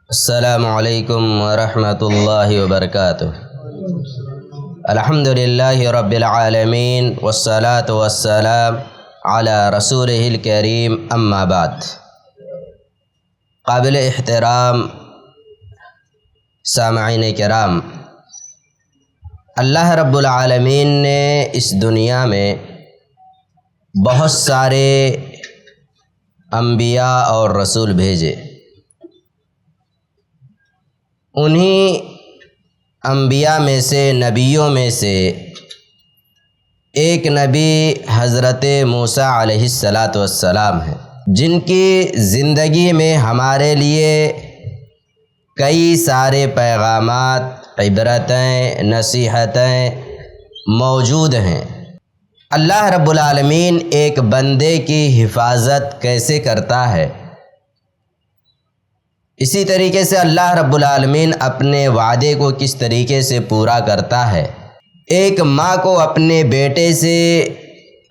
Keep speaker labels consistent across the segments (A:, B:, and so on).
A: السلام علیکم ورحمۃ اللہ وبرکاتہ۔ الحمد للہ رب العالمین والصلاة والسلام علی رسولہ الکریم، اما بعد۔ قابل احترام سامعین کرام، اللہ رب العالمین نے اس دنیا میں بہت سارے انبیاء اور رسول بھیجے۔ انہی انبیاء میں سے، نبیوں میں سے ایک نبی حضرت موسیٰ علیہ السلام ہیں، جن کی زندگی میں ہمارے لیے کئی سارے پیغامات، عبرتیں، نصیحتیں موجود ہیں۔ اللہ رب العالمین ایک بندے کی حفاظت کیسے کرتا ہے، اسی طریقے سے اللہ رب العالمین اپنے وعدے کو کس طریقے سے پورا کرتا ہے، ایک ماں کو اپنے بیٹے سے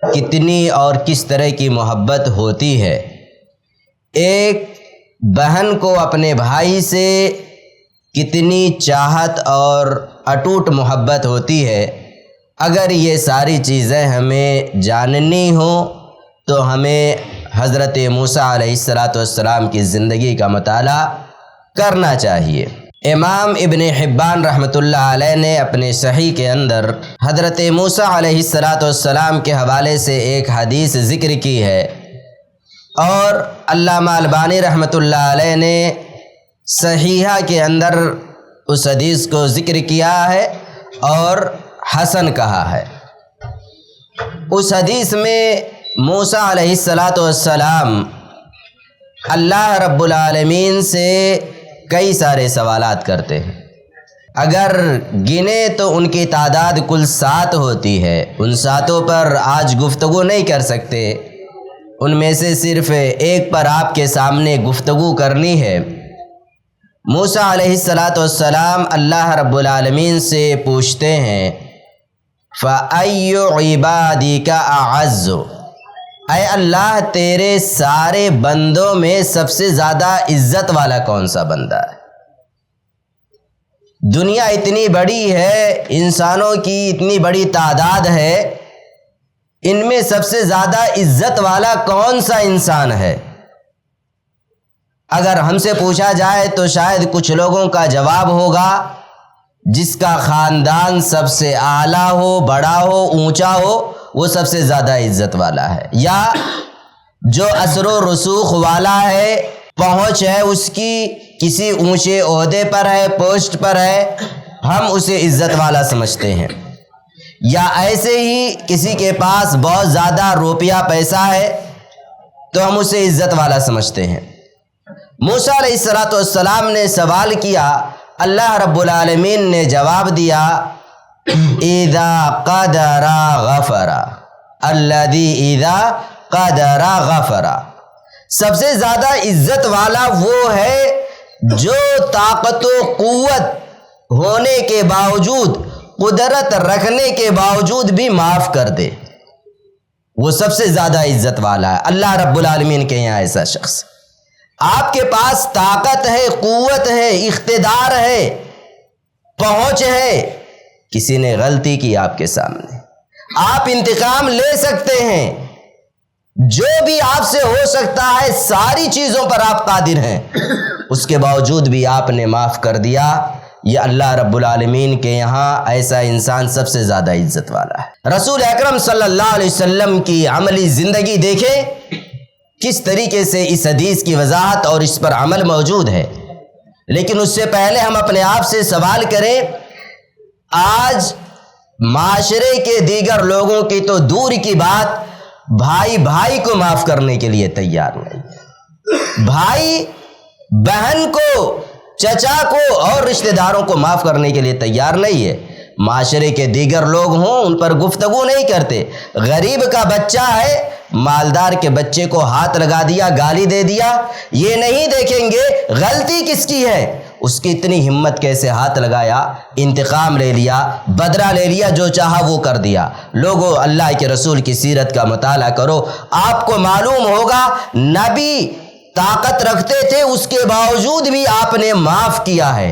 A: کتنی اور کس طرح کی محبت ہوتی ہے، ایک بہن کو اپنے بھائی سے کتنی چاہت اور اٹوٹ محبت ہوتی ہے، اگر یہ ساری چیزیں ہمیں جاننی ہوں تو ہمیں حضرت موسیٰ علیہ السلام کی زندگی کا مطالعہ کرنا چاہیے۔ امام ابن حبان رحمۃ اللہ علیہ نے اپنے صحیح کے اندر حضرت موسیٰ علیہ السلام کے حوالے سے ایک حدیث ذکر کی ہے، اور علامہ البانی رحمۃ اللہ علیہ نے صحیحہ کے اندر اس حدیث کو ذکر کیا ہے اور حسن کہا ہے۔ اس حدیث میں موسیٰ علیہ السلام اللہ رب العالمین سے کئی سارے سوالات کرتے ہیں۔ اگر گنے تو ان کی تعداد کل 7 ہوتی ہے۔ ان 7 پر آج گفتگو نہیں کر سکتے، ان میں سے صرف ایک پر آپ کے سامنے گفتگو کرنی ہے۔ موسیٰ علیہ السلام اللہ رب العالمین سے پوچھتے ہیں، فَأَيُّ عِبَادِكَ أَعَزُّ، اے اللہ تیرے سارے بندوں میں سب سے زیادہ عزت والا کون سا بندہ ہے؟ دنیا اتنی بڑی ہے، انسانوں کی اتنی بڑی تعداد ہے، ان میں سب سے زیادہ عزت والا کون سا انسان ہے؟ اگر ہم سے پوچھا جائے تو شاید کچھ لوگوں کا جواب ہوگا جس کا خاندان سب سے اعلیٰ ہو، بڑا ہو، اونچا ہو، وہ سب سے زیادہ عزت والا ہے، یا جو اثر و رسوخ والا ہے، پہنچ ہے اس کی، کسی اونچے عہدے پر ہے، پوسٹ پر ہے، ہم اسے عزت والا سمجھتے ہیں، یا ایسے ہی کسی کے پاس بہت زیادہ روپیہ پیسہ ہے تو ہم اسے عزت والا سمجھتے ہیں۔ موسیٰ علیہ السلام نے سوال کیا، اللہ رب العالمین نے جواب دیا، اذا قدر غفر، الذی اذا قدر غفر، سب سے زیادہ عزت والا وہ ہے جو طاقت و قوت ہونے کے باوجود، قدرت رکھنے کے باوجود بھی معاف کر دے، وہ سب سے زیادہ عزت والا ہے۔ اللہ رب العالمین کے یہاں ایسا شخص، آپ کے پاس طاقت ہے، قوت ہے، اقتدار ہے، پہنچ ہے، کسی نے غلطی کی آپ کے سامنے، آپ انتقام لے سکتے ہیں، جو بھی آپ سے ہو سکتا ہے ساری چیزوں پر آپ قادر ہیں، اس کے باوجود بھی آپ نے معاف کر دیا، یہ اللہ رب العالمین کے یہاں ایسا انسان سب سے زیادہ عزت والا ہے۔ رسول اکرم صلی اللہ علیہ وسلم کی عملی زندگی دیکھیں، کس طریقے سے اس حدیث کی وضاحت اور اس پر عمل موجود ہے۔ لیکن اس سے پہلے ہم اپنے آپ سے سوال کریں، آج معاشرے کے دیگر لوگوں کی تو دور کی بات، بھائی بھائی کو معاف کرنے کے لیے تیار نہیں ہے، بھائی بہن کو، چچا کو اور رشتہ داروں کو معاف کرنے کے لیے تیار نہیں ہے۔ معاشرے کے دیگر لوگ ہوں، ان پر گفتگو نہیں کرتے۔ غریب کا بچہ ہے، مالدار کے بچے کو ہاتھ لگا دیا، گالی دے دیا، یہ نہیں دیکھیں گے غلطی کس کی ہے، اس کی اتنی ہمت کیسے ہاتھ لگایا، انتقام لے لیا، بدلہ لے لیا، جو چاہا وہ کر دیا۔ لوگوں، اللہ کے رسول کی سیرت کا مطالعہ کرو، آپ کو معلوم ہوگا نبی طاقت رکھتے تھے، اس کے باوجود بھی آپ نے معاف کیا ہے۔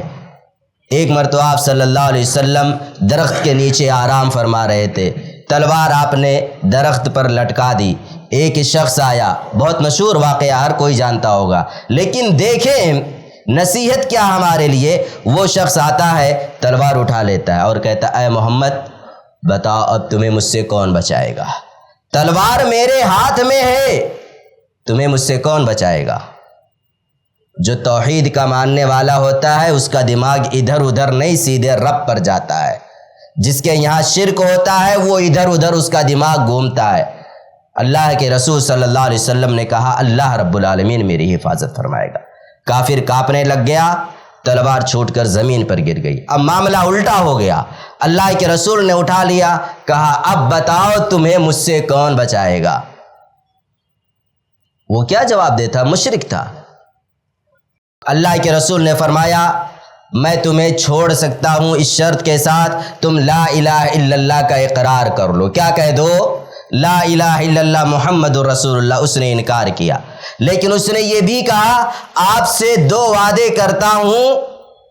A: ایک مرتبہ آپ صلی اللہ علیہ وسلم درخت کے نیچے آرام فرما رہے تھے، تلوار آپ نے درخت پر لٹکا دی، ایک شخص آیا، بہت مشہور واقعہ ہر کوئی جانتا ہوگا، لیکن دیکھیں نصیحت کیا ہمارے لیے۔ وہ شخص آتا ہے، تلوار اٹھا لیتا ہے اور کہتا ہے اے محمد بتاؤ اب تمہیں مجھ سے کون بچائے گا؟ تلوار میرے ہاتھ میں ہے، تمہیں مجھ سے کون بچائے گا؟ جو توحید کا ماننے والا ہوتا ہے اس کا دماغ ادھر ادھر نہیں، سیدھے رب پر جاتا ہے۔ جس کے یہاں شرک ہوتا ہے وہ ادھر ادھر اس کا دماغ گھومتا ہے۔ اللہ کے رسول صلی اللہ علیہ وسلم نے کہا اللہ رب العالمین میری حفاظت فرمائے گا۔ کافر کانپنے لگ گیا، تلوار چھوٹ کر زمین پر گر گئی۔ اب معاملہ الٹا ہو گیا، اللہ کے رسول نے اٹھا لیا، کہا اب بتاؤ تمہیں مجھ سے کون بچائے گا؟ وہ کیا جواب دیتا؟ مشرک تھا۔ اللہ کے رسول نے فرمایا میں تمہیں چھوڑ سکتا ہوں اس شرط کے ساتھ تم لا الہ الا اللہ کا اقرار کر لو۔ کیا کہہ دو؟ لا الہ الا اللہ محمد رسول اللہ۔ اس نے انکار کیا، لیکن اس نے یہ بھی کہا آپ سے 2 وعدے کرتا ہوں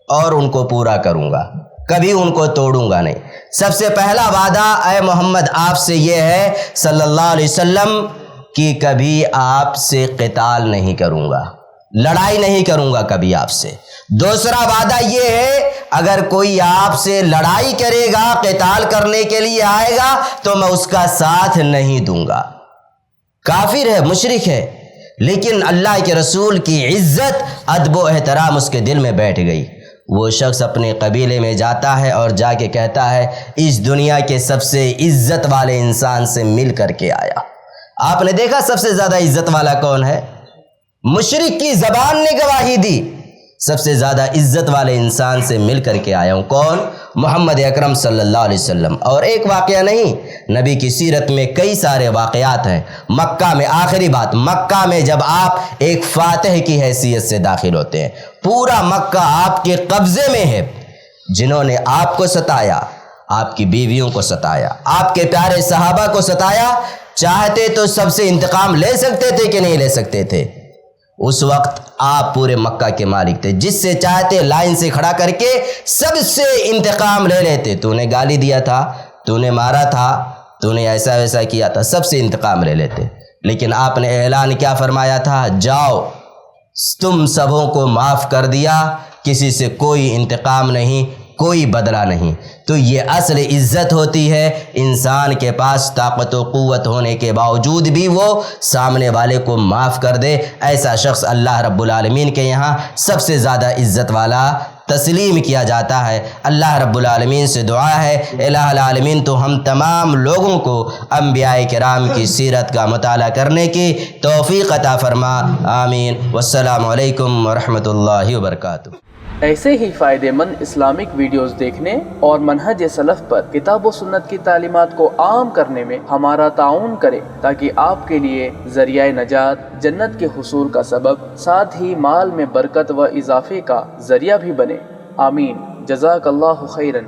A: اور ان کو پورا کروں گا، کبھی ان کو توڑوں گا نہیں۔ سب سے پہلا وعدہ اے محمد آپ سے یہ ہے صلی اللہ علیہ وسلم کہ کبھی آپ سے قتال نہیں کروں گا، لڑائی نہیں کروں گا کبھی آپ سے۔ دوسرا وعدہ یہ ہے اگر کوئی آپ سے لڑائی کرے گا، قتال کرنے کے لیے آئے گا تو میں اس کا ساتھ نہیں دوں گا۔ کافر ہے، مشرک ہے، لیکن اللہ کے رسول کی عزت، ادب و احترام اس کے دل میں بیٹھ گئی۔ وہ شخص اپنے قبیلے میں جاتا ہے اور جا کے کہتا ہے اس دنیا کے سب سے عزت والے انسان سے مل کر کے آیا۔ آپ نے دیکھا سب سے زیادہ عزت والا کون ہے؟ مشرک کی زبان نے گواہی دی سب سے زیادہ عزت والے انسان سے مل کر کے آیا ہوں۔ کون؟ محمد اکرم صلی اللہ علیہ وسلم۔ اور ایک واقعہ نہیں، نبی کی سیرت میں کئی سارے واقعات ہیں۔ مکہ میں، آخری بات، مکہ میں جب آپ ایک فاتح کی حیثیت سے داخل ہوتے ہیں، پورا مکہ آپ کے قبضے میں ہے۔ جنہوں نے آپ کو ستایا، آپ کی بیویوں کو ستایا، آپ کے پیارے صحابہ کو ستایا، چاہتے تو سب سے انتقام لے سکتے تھے کہ نہیں لے سکتے تھے؟ اس وقت آپ پورے مکہ کے مالک تھے، جس سے چاہتے لائن سے کھڑا کر کے سب سے انتقام لے لیتے۔ تو نے گالی دیا تھا، تو نے مارا تھا، تو نے ایسا ویسا کیا تھا، سب سے انتقام لے لیتے۔ لیکن آپ نے اعلان کیا فرمایا تھا؟ جاؤ تم سبوں کو معاف کر دیا، کسی سے کوئی انتقام نہیں، کوئی بدلہ نہیں۔ تو یہ اصل عزت ہوتی ہے، انسان کے پاس طاقت و قوت ہونے کے باوجود بھی وہ سامنے والے کو معاف کر دے۔ ایسا شخص اللہ رب العالمین کے یہاں سب سے زیادہ عزت والا تسلیم کیا جاتا ہے۔ اللہ رب العالمین سے دعا ہے الہ العالمین تو ہم تمام لوگوں کو انبیاء کرام کی سیرت کا مطالعہ کرنے کی توفیق عطا فرما، آمین۔ والسلام علیکم ورحمۃ اللہ وبرکاتہ۔
B: ایسے ہی فائدہ مند اسلامک ویڈیوز دیکھنے اور منہج سلف پر کتاب و سنت کی تعلیمات کو عام کرنے میں ہمارا تعاون کریں تاکہ آپ کے لیے ذریعہ نجات، جنت کے حصول کا سبب، ساتھ ہی مال میں برکت و اضافے کا ذریعہ بھی بنے، آمین۔ جزاک اللہ خیرن۔